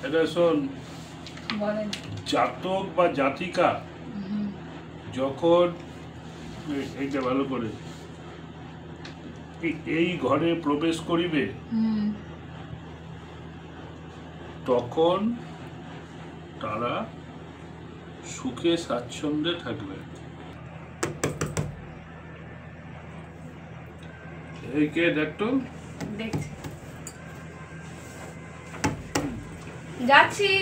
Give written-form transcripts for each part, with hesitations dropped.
এটা শোন, বলেন। জাতক বা জাতিকা যখন এইটা ভালো করে এই ঘরে প্রবেশ করিবে তখন তারা সুখে স্বাচ্ছন্দ্যে থাকবে। এই কে দেখতো? দেখছি, যাচ্ছি।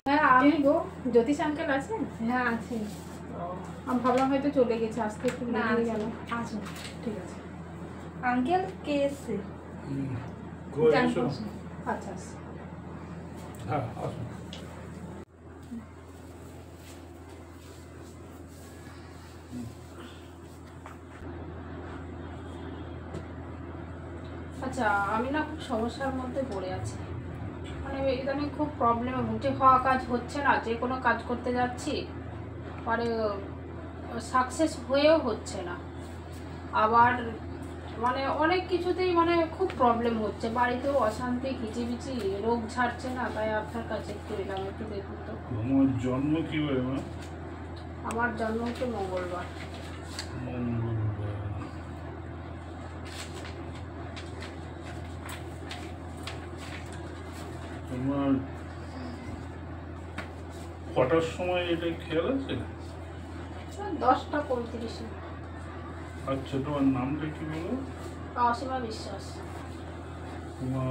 হ্যাঁ আমি গো, জ্যোতিষ আঙ্কেল আছেন? হ্যাঁ আছি। আমি ভাবলাম হয়তো চলে গেছে, আসতে একটু না, লেগে গেল। আসুন। ঠিক আছে। আঙ্কেল কে এসছে? যান, এসো। আসুন। আচ্ছা আচ্ছা। হ্যাঁ আসুন। আচ্ছা, আমি না খুব সমস্যার মধ্যে পড়ে আছি। মানে ইদানিং খুব প্রবলেমে ভুগছি, হওয়া কাজ হচ্ছে না। যে কোনো কাজ করতে যাচ্ছি, পরে সাকসেস হয়েও হচ্ছে না। আবার মানে অনেক কিছুতেই মানে খুব প্রবলেম হচ্ছে, বাড়িতেও অশান্তি, কিচিবিচি, রোগ ছাড়ছে না। তাই আপনার কাছে একটু এলাম, একটু দেখুন তো। তোমার জন্ম কি হয় মা? আমার জন্ম হচ্ছে মঙ্গলবার। মঙ্গলবার। তোমার কটার সময় এটা খেয়াল আছে? 10টা 35। আচ্ছা, তোমার নামটা কি বলো? অসীমা বিশ্বাস। তোমার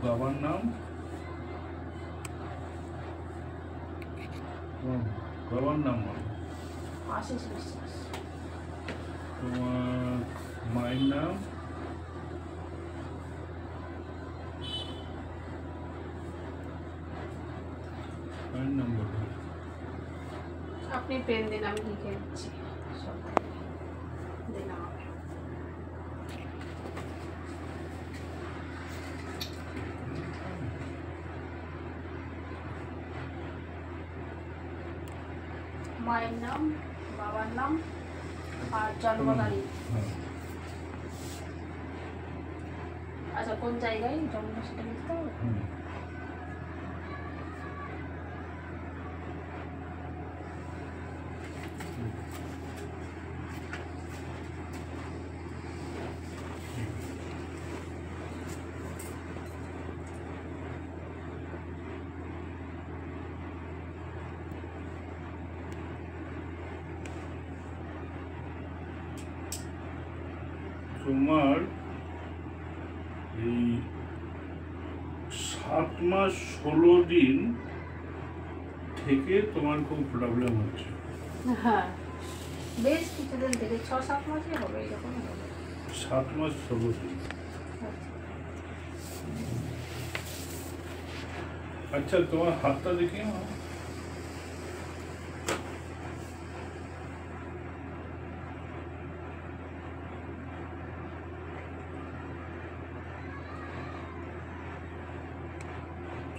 বাবার নাম? তোমার বাবার নাম বলো। আশিস বিশ্বাস। তোমার মায়ের নাম? মায়ের নাম বলো। আপনি পেন দিন, আমি লিখে দিচ্ছি সব দিন আমাকে। মায়ের নাম, বাবার নাম আর জন্ম তারিখ। হ্যাঁ। আচ্ছা, কোন জায়গায় জন্ম সেটা লিখতে হবে? হুম। তোমার এই 7 মাস 16 দিন থেকে তোমার খুব প্রবলেম হচ্ছে। হ্যাঁ, বেশ কিছুদিন থেকে 6-7 মাসই হবে, এরকম হবে। 7 মাস 16 দিন। আচ্ছা, তোমার হাতটা দেখি মা।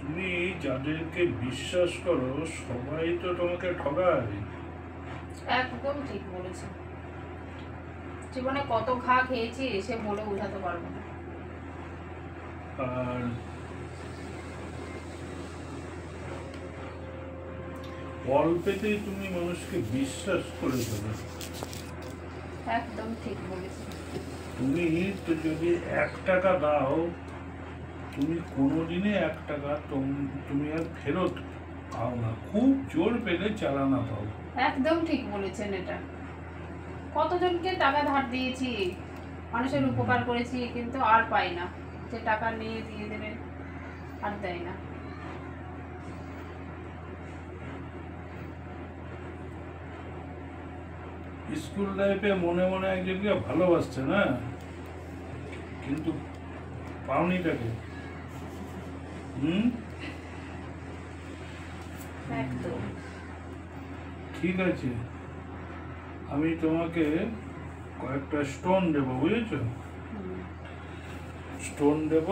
তুমি যাদেরকে বিশ্বাস করো সবাই তো তোমাকে ঠগায়। একদম ঠিক বলেছেন। জীবনে কত ঘা খেয়েছি সে বলে বোঝাতে পারবো না। আর অল্পেতেই তুমি মানুষকে বিশ্বাস করে দেবে। একদম ঠিক বলেছেন। তুমি তো যদি 1 টাকা দাও, তুমি কোনোদিনে 1 টাকা তুমি আর ফেরত পাও না। খুব জোর পেলে চালানা পাও। একদম ঠিক বলেছেন এটা। কতজনকে টাকা ধার দিয়েছি, মানুষের উপকার করেছি, কিন্তু আর পাই না। যে টাকা নিয়ে দিয়ে দেবে, আর দেয় না। স্কুল লাইফে মনে মনে একজনকে ভালোবাসছে না, কিন্তু পাওনিটাকে। একদম ঠিক আছে, আমি তোমাকে কয়েকটা স্টোন দেবো, বুঝেছো? স্টোন দেব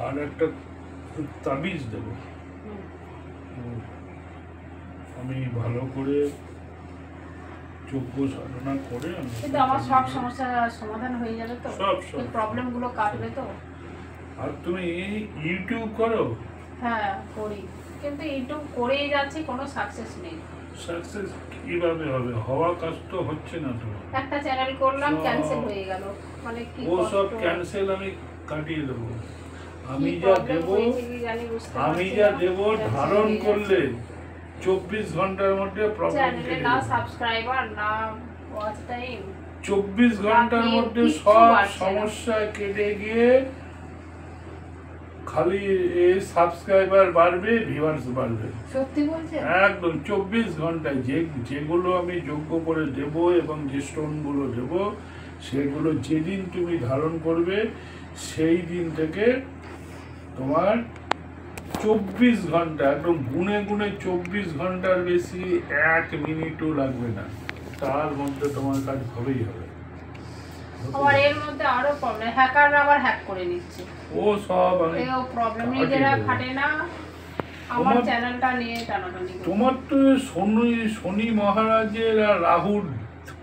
আর একটা তাবিজ দেব। আমি ভালো করে যোগ্য সাধনা করে আমি কিন্তু আমার সব সমস্যার সমাধান হয়ে যাবে তো, সব এই প্রবলেমগুলো কাটবে তো। আর তুমি ইউটিউব করো, হ্যাঁ করি, কিন্তু ইউটিউব করেই যাচ্ছি, কোনো সাকসেস নেই। সাকসেস কিভাবে হবে? হওয়া কাজ তো হচ্ছে না তো। একটা চ্যানেল করলাম, সব- ক্যান্সেল হয়ে গেল, মানে কি ও সব কষ্ট। ক্যান্সেল আমি কাটিয়ে দেবো। আমি কি যা problem দেব, হয়েছে কি জানি, বুঝতে আমি পারছি যা না। দেব Cancel ধারণ হয়ে করলে যাচ্ছে। 24 ঘন্টার মধ্যে প্রবলেম চ্যানেলে কেটে না যাবে। সাবস্ক্রাইবার, না ওয়াচ টাইম, 24 ঘন্টার বাকি মধ্যে কিচ্ছু সব বাড়ছে না। সমস্যা কেটে গিয়ে খালি এই সাবস্ক্রাইবার বাড়বে, ভিউয়ার্স বাড়বে। সত্যি বলছেন? একদম 24 ঘন্টায় যেগুলো আমি যোগ্য করে দেব এবং যে স্টোনগুলো দেব, সেগুলো যেদিন তুমি ধারণ করবে সেই দিন থেকে তোমার 24 ঘন্টা, একদম গুনে গুনে 24 ঘন্টার বেশি 1 মিনিটও লাগবে না, তার মধ্যে তোমার কাজ হবেই হবে। আবার এর মধ্যে আরো প্রবলেম, হ্যাকাররা আবার হ্যাক করে নিচ্ছে। ও সব আমি এও প্রবলেম, কাটিয়ে নিজেরা দেবো। খাটে না, আমার তোমার- চ্যানেলটা নিয়ে টানাটানি করে। তোমার তো শনি মহারাজের আর রাহুর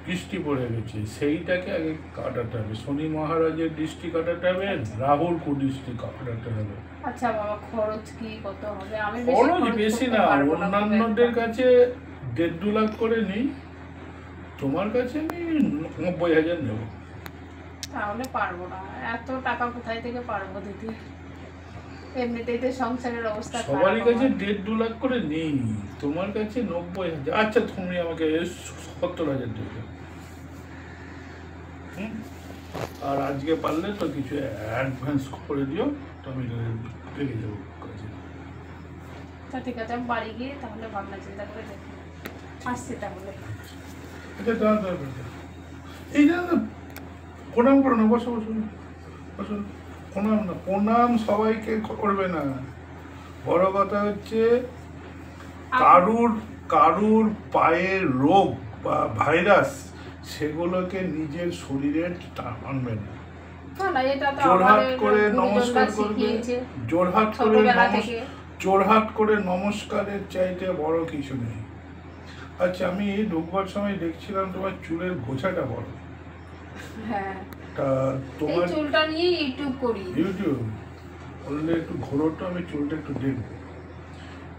দৃষ্টি পড়ে গেছে, সেইটাকে আগে কাটাতে হবে। শনি মহারাজের দৃষ্টি কাটাতে হবে, রাহুর কুদৃষ্টি কাটাতে হবে। আচ্ছা বাবা, খরচ কি কত হবে? আমি খরচ বেশি করতে না, পারবো না খুব অন্যান্যদের একটা। কাছে 1.5-2 লাখ করে নেই, তোমার কাছে আমি 90,000 নেব। তাহলে পারবো না, এত টাকা কোথায় থেকে পারবো দিদি? এমনিতেই তো সংসারের অবস্থা খারাপ সবারই কাছে আমার। 1.5-2 লাখ করে নেই, তোমার কাছে 90,000। আচ্ছা তুমি আমাকে 70,000 দেবে। হুম? আর আজকে পারলে তো কিছু অ্যাডভান্স করে দিও, তো আমি লেগে যাবো কাজে। তা ঠিক আছে, আমি বাড়ি গিয়ে তাহলে ভাবনা চিন্তা করে দেখি, আসছি তাহলে। এটা দাঁড়া, এই না, প্রণাম করো না, বসো বসো বসো। প্রণাম না, প্রণাম সবাইকে করবে না। বড় কথা হচ্ছে কারুর পায়ের রোগ বা ভাইরাস, সেগুলোকে নিজের শরীরে আনবে না। না না, এটা তো জোরহাট আমাদের করে গুরুজনরা নমস্কার করবে, শিখিয়েছে জোরহাট করে ছোটবেলা থেকে। জোরহাট করে নমস্কারের চাইতে বড় কিছু নেই। আচ্ছা, আমি ঢুকবার সময় দেখছিলাম তোমার চুলের গোছাটা বড়। হ্যাঁ, তা এই তোমার চুলটা নিয়ে ইউটিউব করি। ইউটিউব বললে একটু ঘোরোটা, আমি চুলটা একটু দেখবো।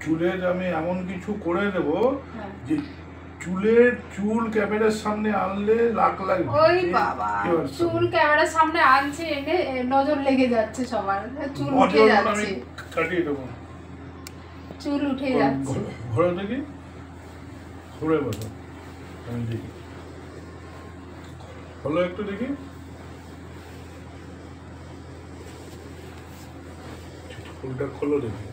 চুলের আমি এমন কিছু করে দেবো হ্যাঁ। যে চুল ক্যামেরার সামনে আনলে লাখ লাখ ওই বাবা, চুল ক্যামেরার সামনে আনছে, এনে নজর লেগে যাচ্ছে সবার, চুল উঠে আমি যাচ্ছে, কাটিয়ে দেবো। চুল উঠে যাচ্ছে। ঘোরা দেখি, ঘুরে বলো, আমি দেখি, হলো একটু দেখি। ফুলটা খোলো দেখি।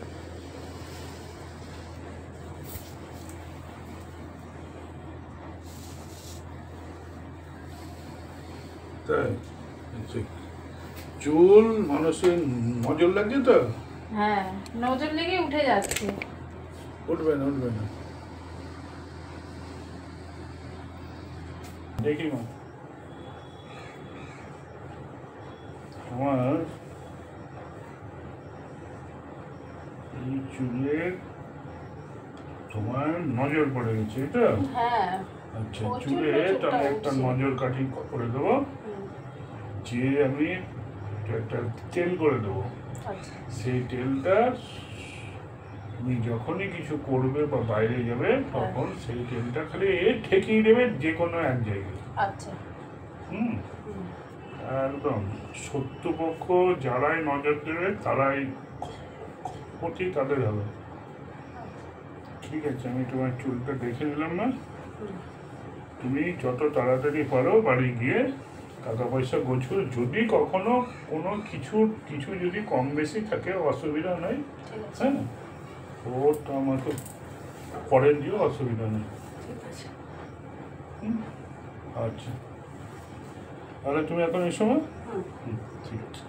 তাই আচ্ছা, চুল মানুষের নজর লাগছে তো? হ্যাঁ, নজর লেগে উঠে যাচ্ছে। উঠবে না, উঠবে না, দেখি মা। আমার এই চুলের তোমার নজর পড়ে গেছে, এটা হ্যাঁ, আচ্ছা। প্রচুর চুলে নজরটা আমি একটা উঠছে। নজর কাঠি করে দেবো, যে আমি একটা তেল করে দেবো। আচ্ছা সেই তেলটা তুমি যখনই কিছু করবে বা বাইরে যাবে, তখন সেই তেলটা খালি ঠেকিয়ে দেবে যে কোনো এক জায়গায়। আচ্ছা। হুম, একদম শত্রুপক্ষ যারাই নজর দেবে তারাই ক্ষতি তাদের হবে। ঠিক আছে, আমি তোমার চুলটা দেখে নিলাম না, তুমি যত তাড়াতাড়ি পারো বাড়ি গিয়ে টাকা পয়সা গোছুল, যদি কখনো কোনো কিছু যদি কম বেশি থাকে অসুবিধা নেই, ঠিক আছে, হ্যাঁ, ওটা আমাকে পরে দিও, অসুবিধা নেই। ঠিক আছে। হুম, আচ্ছা, তাহলে তুমি এখন এসো না। হুম। ঠিক আছে।